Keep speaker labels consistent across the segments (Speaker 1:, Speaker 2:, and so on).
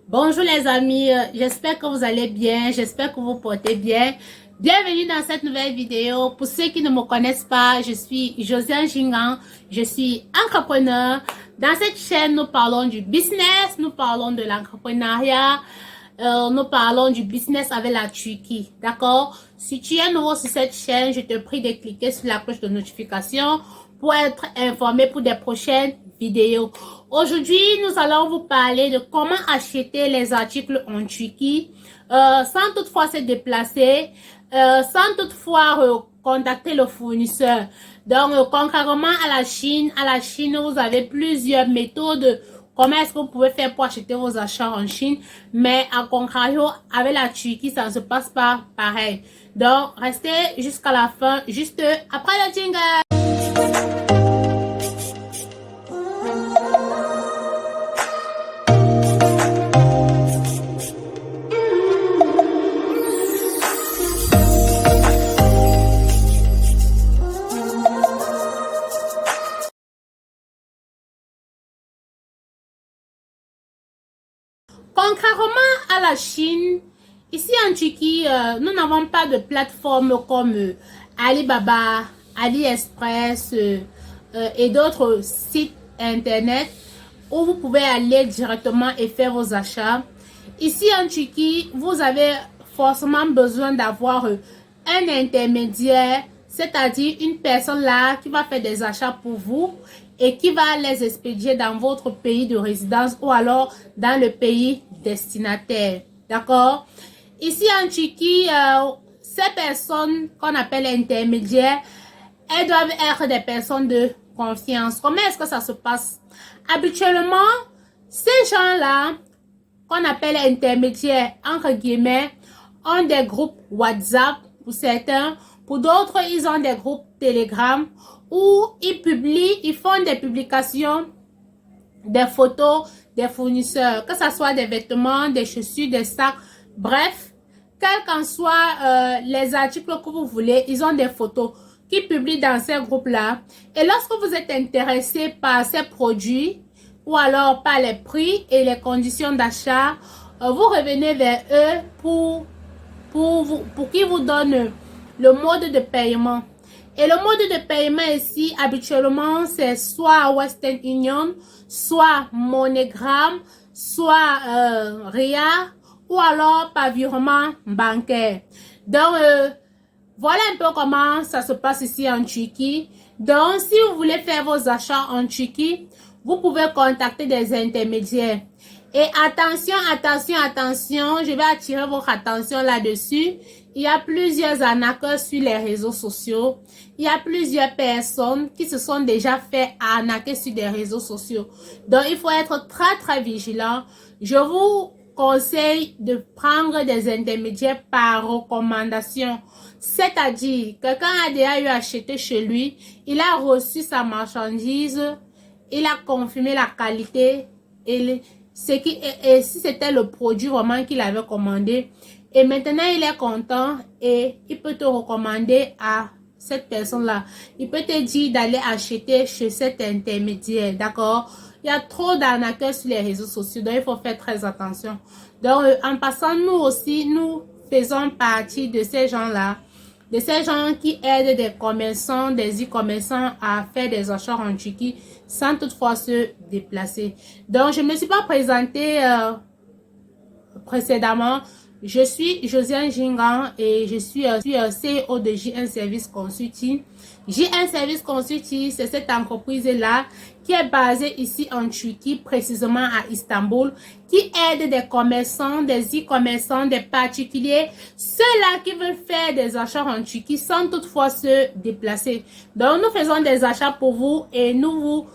Speaker 1: Bonjour les amis, j'espère que vous allez bien, j'espère que vous portez bien. Bienvenue dans cette nouvelle vidéo. Pour ceux qui ne me connaissent pas, je suis Josiane Gingan, je suis entrepreneur. Dans cette chaîne, nous parlons du business, nous parlons de l'entrepreneuriat, nous parlons du business avec la Turquie, d'accord? Si tu es nouveau sur cette chaîne, je te prie de cliquer sur la cloche de notification pour être informé pour des prochaines vidéos. Aujourd'hui, nous allons vous parler de comment acheter les articles en Turquie sans toutefois se déplacer, sans toutefois contacter le fournisseur. Donc, contrairement à la Chine, vous avez plusieurs méthodes. Comment est-ce que vous pouvez faire pour acheter vos achats en Chine? Mais à contrario, avec la Turquie, ça ne se passe pas pareil. Donc, restez jusqu'à la fin, juste après le jingle. Contrairement à la Chine, ici en Turquie, nous n'avons pas de plateforme comme Alibaba, AliExpress et d'autres sites internet où vous pouvez aller directement et faire vos achats. Ici en Turquie, vous avez forcément besoin d'avoir un intermédiaire, c'est-à-dire une personne là qui va faire des achats pour vous et qui va les expédier dans votre pays de résidence ou alors dans le pays destinataire. D'accord? Ici en Turquie, ces personnes qu'on appelle intermédiaires, elles doivent être des personnes de confiance. Comment est-ce que ça se passe? Habituellement, ces gens-là, qu'on appelle intermédiaires, entre guillemets, ont des groupes WhatsApp pour certains. Pour d'autres, ils ont des groupes Telegram où ils font des publications, des photos des fournisseurs, que ce soit des vêtements, des chaussures, des sacs, bref, quels qu'en soient les articles que vous voulez, ils ont des photos qui publient dans ces groupes-là. Et lorsque vous êtes intéressé par ces produits, ou alors par les prix et les conditions d'achat, vous revenez vers eux pour qu'ils vous donnent le mode de paiement. Et le mode de paiement ici, habituellement, c'est soit Western Union, soit MoneyGram, soit RIA, ou alors par virement bancaire. Donc, voilà un peu comment ça se passe ici en Turquie. Donc, si vous voulez faire vos achats en Turquie, vous pouvez contacter des intermédiaires. Et attention, attention, attention, je vais attirer votre attention là-dessus. Il y a plusieurs arnaqueurs sur les réseaux sociaux. Il y a plusieurs personnes qui se sont déjà fait arnaquer sur des réseaux sociaux. Donc, il faut être très, très vigilant. Je vous conseille de prendre des intermédiaires par recommandation. C'est-à-dire, quelqu'un a déjà eu acheté chez lui, il a reçu sa marchandise, il a confirmé la qualité et si c'était le produit vraiment qu'il avait commandé. Et maintenant, il est content et il peut te recommander à cette personne-là. Il peut te dire d'aller acheter chez cet intermédiaire, d'accord? Il y a trop d'arnaqueurs sur les réseaux sociaux, donc il faut faire très attention. Donc, en passant, nous aussi, nous faisons partie de ces gens-là. De ces gens qui aident des commerçants, des e-commerçants à faire des achats en Turquie sans toutefois se déplacer. Donc, je ne me suis pas présentée précédemment. Je suis Josiane Gingan et je suis CEO de JN Service Consulting. JN Service Consulting, c'est cette entreprise-là qui est basée ici en Turquie, précisément à Istanbul, qui aide des commerçants, des e-commerçants, des particuliers, ceux-là qui veulent faire des achats en Turquie sans toutefois se déplacer. Donc, nous faisons des achats pour vous et nous vous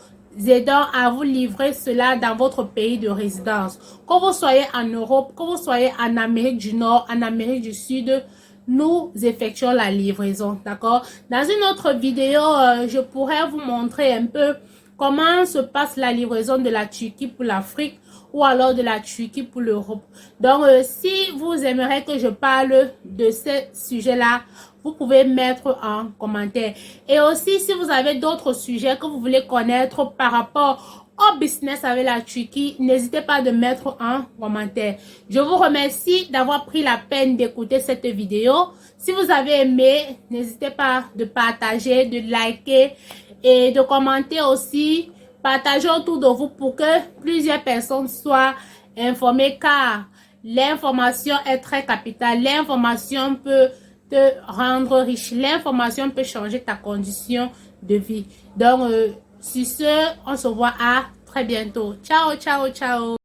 Speaker 1: aidant à vous livrer cela dans votre pays de résidence. Que vous soyez en Europe, que vous soyez en Amérique du Nord, en Amérique du Sud, nous effectuons la livraison, d'accord? Dans une autre vidéo, je pourrais vous montrer un peu comment se passe la livraison de la Turquie pour l'Afrique ou alors de la Turquie pour l'Europe. Donc, si vous aimeriez que je parle de ce sujet-là, vous pouvez mettre en commentaire. Et aussi, si vous avez d'autres sujets que vous voulez connaître par rapport au business avec la Turquie, n'hésitez pas de mettre en commentaire. Je vous remercie d'avoir pris la peine d'écouter cette vidéo. Si vous avez aimé, n'hésitez pas de partager, de liker et de commenter aussi. Partagez autour de vous pour que plusieurs personnes soient informées car l'information est très capitale. L'information peut te rendre riche. L'information peut changer ta condition de vie. Donc, sur ce, on se voit à très bientôt. Ciao, ciao, ciao.